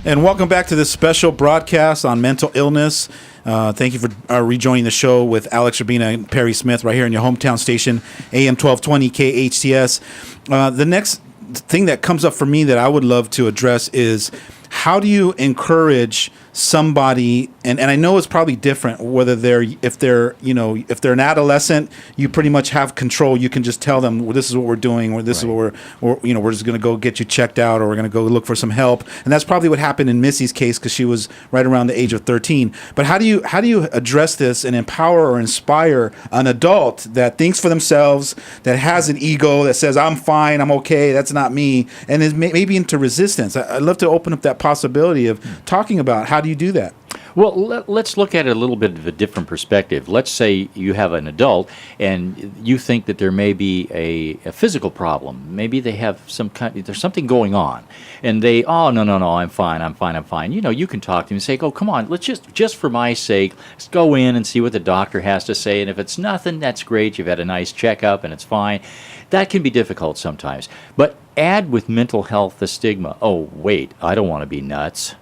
And welcome back to this special broadcast on mental illness. Thank you for rejoining the show with Alex Urbina and Perry Smith right here in your hometown station, AM 1220 KHTS. The next thing that comes up for me that I would love to address is how do you encourage somebody, and I know it's probably different whether if they're an adolescent, you pretty much have control. You can just tell them, well, this is what we're doing, or this is what we're just going to go get you checked out, or we're going to go look for some help. And that's probably what happened in Missy's case because she was right around the age of 13. But how do you address this and empower or inspire an adult that thinks for themselves, that has an ego, that says I'm fine, I'm okay, that's not me, and is maybe into resistance? I'd love to open up that possibility of talking about how do you do that? Well, let's look at it a little bit of a different perspective. Let's say you have an adult and you think that there may be a physical problem. Maybe they have there's something going on. And they, no, I'm fine. You can talk to them and say, oh, come on, let's just for my sake, let's go in and see what the doctor has to say. And if it's nothing, that's great. You've had a nice checkup and it's fine. That can be difficult sometimes. But add with mental health the stigma, oh, wait, I don't want to be nuts.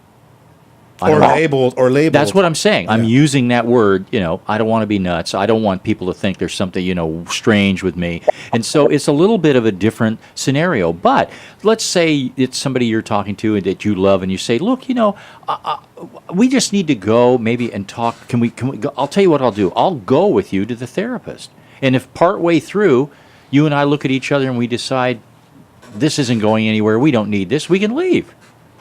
Or labeled. That's what I'm saying. Yeah. I'm using that word, I don't want to be nuts. I don't want people to think there's something, strange with me. And so it's a little bit of a different scenario. But let's say it's somebody you're talking to and that you love, and you say, look, we just need to go maybe and talk. Can we go? I'll tell you what I'll do. I'll go with you to the therapist. And if partway through, you and I look at each other and we decide this isn't going anywhere, we don't need this, we can leave.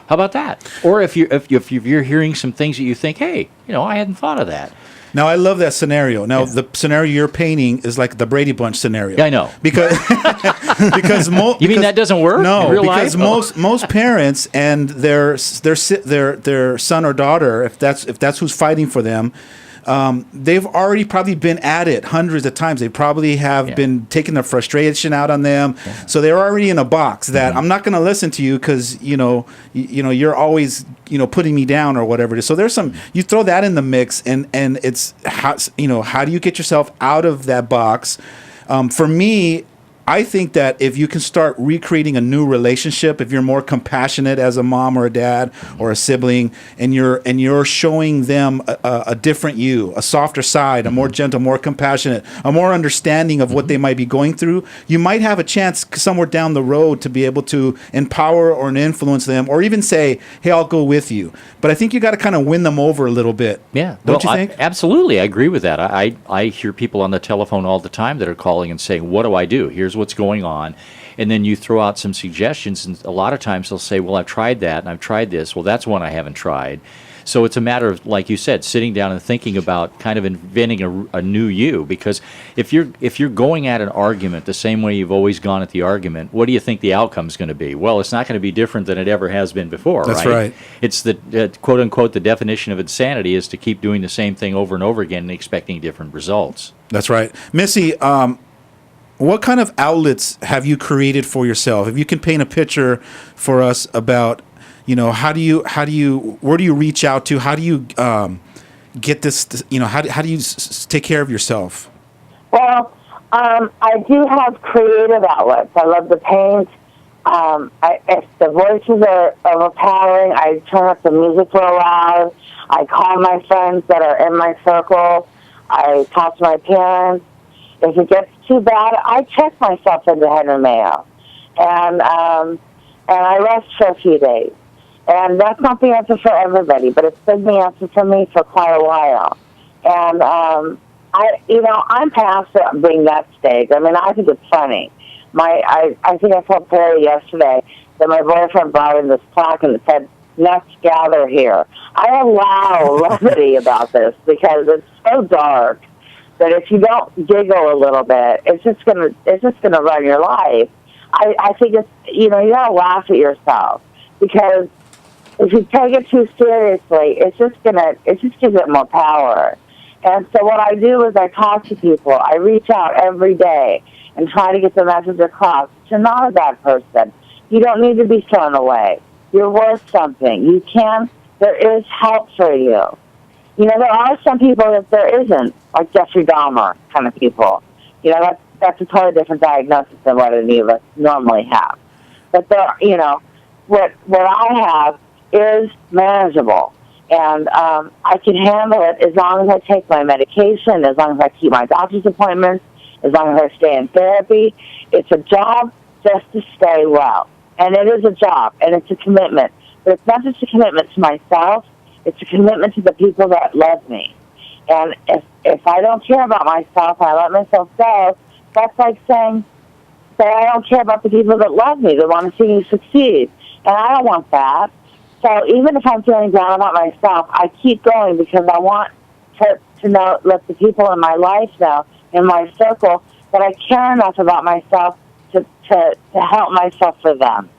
How about that? Or if you're hearing some things that you think, hey, I hadn't thought of that. Now, I love that scenario. Now, the scenario you're painting is like the Brady Bunch scenario. Yeah, I know. Because you mean that doesn't work? No, in real because life? most parents and their son or daughter, if that's who's fighting for them, they've already probably been at it hundreds of times. They probably have been taking their frustration out on them. Yeah. So they're already in a box that I'm not going to listen to you because you're always putting me down or whatever it is. So there's you throw that in the mix, and it's how do you get yourself out of that box? For me, I think that if you can start recreating a new relationship, if you're more compassionate as a mom or a dad or a sibling, and you're showing them a different you, a softer side, a more gentle, more compassionate, a more understanding of what they might be going through, you might have a chance somewhere down the road to be able to empower or influence them, or even say, hey, I'll go with you. But I think you got to kind of win them over a little bit. Yeah. Don't you think? Absolutely. I agree with that. I hear people on the telephone all the time that are calling and saying, what do I do? Here's what's going on. And then you throw out some suggestions, and a lot of times they'll say, well, I've tried that and I've tried this. Well, that's one I haven't tried. So it's a matter of, like you said, sitting down and thinking about kind of inventing a new you. Because if you're going at an argument the same way you've always gone at the argument, what do you think the outcome is going to be? Well, it's not going to be different than it ever has been before. That's right. It's the quote unquote the definition of insanity is to keep doing the same thing over and over again and expecting different results. That's right, Missy. What kind of outlets have you created for yourself? If you can paint a picture for us about, where do you reach out to? How do you get this? How do you take care of yourself? Well, I do have creative outlets. I love to paint. If the voices are overpowering, I turn up the music real loud. I call my friends that are in my circle. I talk to my parents. If it gets too bad, I check myself into Henry Mayo, and I rest for a few days. And that's not the answer for everybody, but it's been the answer for me for quite a while. And I'm past being that stage. I mean, I think it's funny. I think I told Perry yesterday that my boyfriend brought in this plaque and it said, "Let's gather here." I allow levity about this because it's so dark that if you don't giggle a little bit, it's just gonna run your life. I think it's you gotta laugh at yourself, because if you take it too seriously, it just gives it more power. And so what I do is I talk to people. I reach out every day and try to get the message across. You're not a bad person. You don't need to be thrown away. You're worth something. There is help for you. There are some people that there isn't, like Jeffrey Dahmer kind of people. That's a totally different diagnosis than what any of us normally have. But there, what I have is manageable. And I can handle it as long as I take my medication, as long as I keep my doctor's appointments, as long as I stay in therapy. It's a job just to stay well. And it is a job, and it's a commitment. But it's not just a commitment to myself, it's a commitment to the people that love me. And if I don't care about myself and I let myself go, that's like saying that I don't care about the people that love me, that want to see me succeed. And I don't want that. So even if I'm feeling down about myself, I keep going because I want to know, let the people in my life know, in my circle, that I care enough about myself to help myself for them.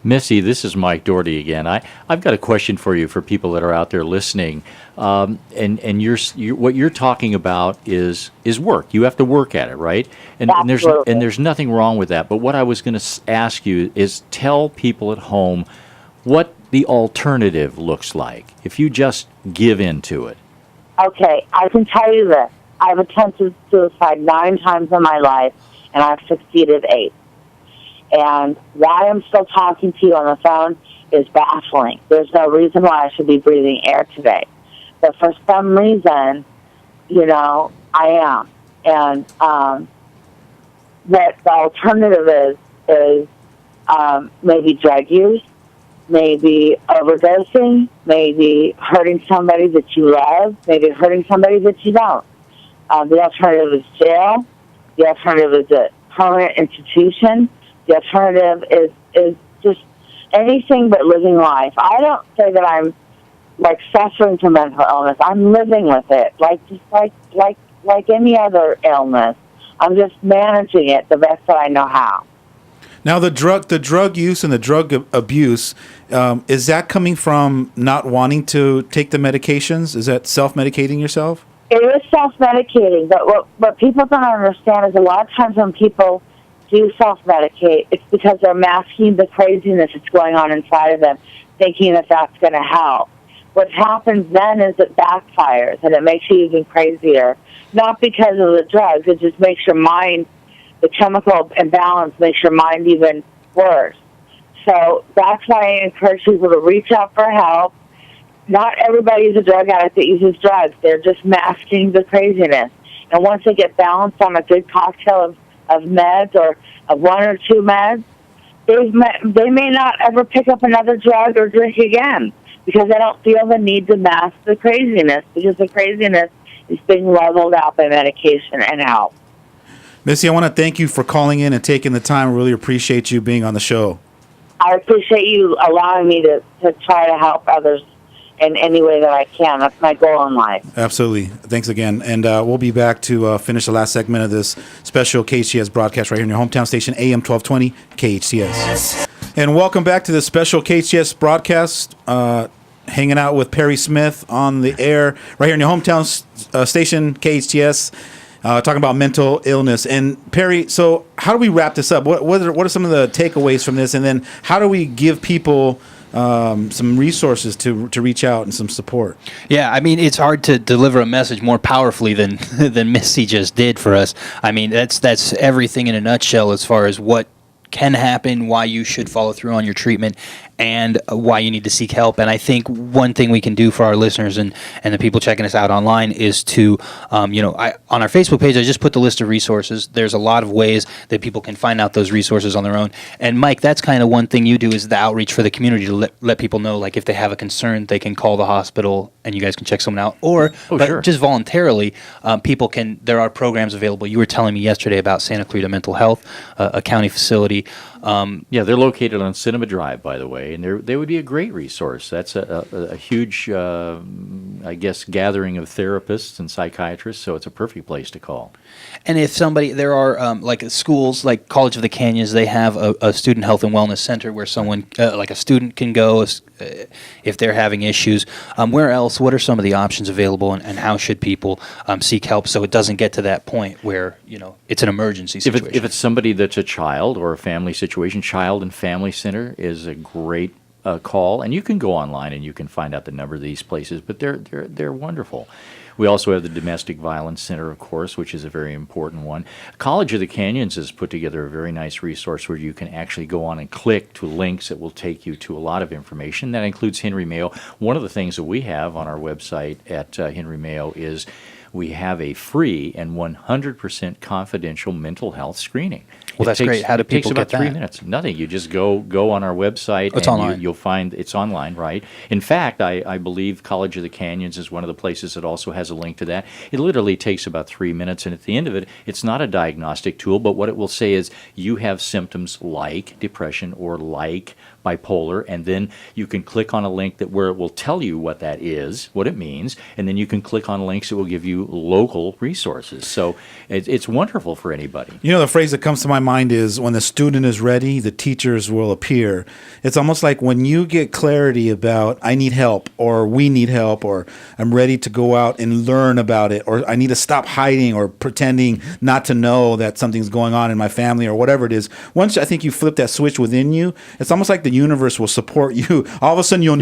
Missy, this is Mike Doherty again. I've got a question for you for people that are out there listening. And what you're talking about is work. You have to work at it, right? And there's nothing wrong with that. But what I was going to ask you is tell people at home what the alternative looks like if you just give in to it. Okay, I can tell you this. I've attempted suicide 9 times in my life, and I've succeeded 8. And why I'm still talking to you on the phone is baffling. There's no reason why I should be breathing air today. But for some reason, I am. And that the alternative is maybe drug use, maybe overdosing, maybe hurting somebody that you love, maybe hurting somebody that you don't. The alternative is jail. The alternative is a permanent institution. The alternative is just anything but living life. I don't say that I'm like suffering from mental illness. I'm living with it, like any other illness. I'm just managing it the best that I know how. Now, the drug use and the drug abuse, is that coming from not wanting to take the medications? Is that self-medicating yourself? It is self-medicating, but what people don't understand is a lot of times when people do self-medicate, it's because they're masking the craziness that's going on inside of them, thinking that that's going to help. What happens then is it backfires, and it makes you even crazier. Not because of the drugs, it just makes your mind, the chemical imbalance makes your mind even worse. So that's why I encourage people to reach out for help. Not everybody is a drug addict that uses drugs. They're just masking the craziness. And once they get balanced on a good cocktail of meds or of 1 or 2 meds, they may not ever pick up another drug or drink again because they don't feel the need to mask the craziness, because the craziness is being leveled out by medication and help. Missy, I want to thank you for calling in and taking the time. I really appreciate you being on the show. I appreciate you allowing me to try to help others in any way that I can. That's my goal in life. Absolutely. Thanks again. And we'll be back to finish the last segment of this special KHTS broadcast right here in your hometown station, AM 1220 KHTS. And welcome back to the special KHTS broadcast. Hanging out with Perry Smith on the air right here in your hometown station, KHTS, talking about mental illness. And Perry, so how do we wrap this up? What are some of the takeaways from this? And then how do we give people some resources to reach out and some support? Yeah, I mean, it's hard to deliver a message more powerfully than Missy just did for us. I mean, that's everything in a nutshell as far as what can happen, why you should follow through on your treatment, and why you need to seek help. And I think one thing we can do for our listeners and the people checking us out online is to, on our Facebook page, I just put the list of resources. There's a lot of ways that people can find out those resources on their own. And Mike, that's kind of one thing you do is the outreach for the community to let people know, like if they have a concern, they can call the hospital and you guys can check someone out. Or sure. Just voluntarily, people can, there are programs available. You were telling me yesterday about Santa Clarita Mental Health, a county facility. Yeah, they're located on Cinema Drive, by the way, and they would be a great resource. That's a huge, I guess, gathering of therapists and psychiatrists, so it's a perfect place to call. And if somebody, there are like schools, like College of the Canyons, they have a student health and wellness center where someone, like a student can go if they're having issues. Where else, what are some of the options available, and how should people seek help so it doesn't get to that point where, it's an emergency situation? If it's somebody that's a child or a family situation, Child and Family Center is a great call, and you can go online and you can find out the number of these places, but they're wonderful. We also have the Domestic Violence Center, of course, which is a very important one. College of the Canyons has put together a very nice resource where you can actually go on and click to links that will take you to a lot of information. That includes Henry Mayo. One of the things that we have on our website at Henry Mayo is we have a free and 100% confidential mental health screening. Well, that's great. How do people get that? It takes about 3 minutes. Nothing. You just go on our website. It's online. You'll find it's online, right? In fact, I believe College of the Canyons is one of the places that also has a link to that. It literally takes about 3 minutes, and at the end of it, it's not a diagnostic tool, but what it will say is you have symptoms like depression or like bipolar, and then you can click on a link where it will tell you what that is, what it means, and then you can click on links that will give you local resources. So it's wonderful for anybody. You know, the phrase that comes to my mind is when the student is ready, the teachers will appear. It's almost like when you get clarity about I need help or we need help or I'm ready to go out and learn about it or I need to stop hiding or pretending not to know that something's going on in my family or whatever it is. Once I think you flip that switch within you, it's almost like the universe will support you. All of a sudden you'll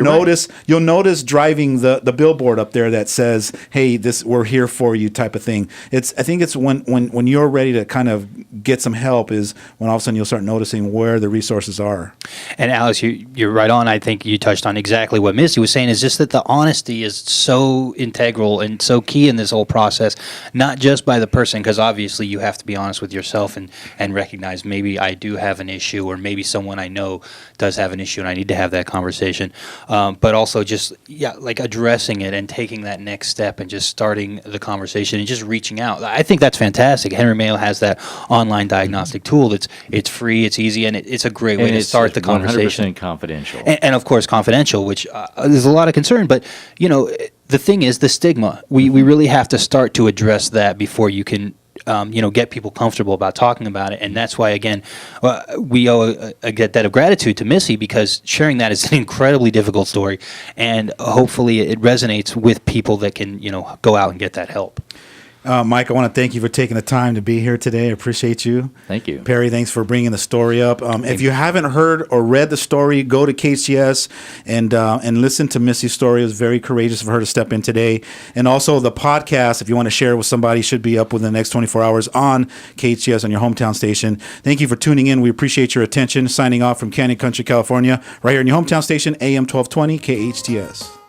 notice driving the billboard up there that says, hey, we're here for you type of thing. I think it's when you're ready to kind of get some help is when all of a sudden you'll start noticing where the resources are. And Alex, you're right on. I think you touched on exactly what Missy was saying, is just that the honesty is so integral and so key in this whole process, not just by the person, because obviously you have to be honest with yourself and recognize maybe I do have an issue or maybe someone I know does have an issue and I need to have that conversation. But also just, like addressing it and taking that next step and just starting the conversation and just reaching out. I think that's fantastic. Henry Mayo has that online diagnostic tool. It's free, it's easy, and it's a great way to start the conversation. 100% confidential. And of course, confidential, which there's a lot of concern. But, the thing is the stigma. We really have to start to address that before you can get people comfortable about talking about it. And that's why, again, we owe a debt of gratitude to Missy, because sharing that is an incredibly difficult story. And hopefully it resonates with people that can, go out and get that help. Mike, I want to thank you for taking the time to be here today. I appreciate you. Thank you. Perry, thanks for bringing the story up. If you haven't heard or read the story, go to KHTS and listen to Missy's story. It was very courageous of her to step in today. And also the podcast, if you want to share it with somebody, should be up within the next 24 hours on KHTS on your hometown station. Thank you for tuning in. We appreciate your attention. Signing off from Canyon Country, California, right here in your hometown station, AM 1220, KHTS.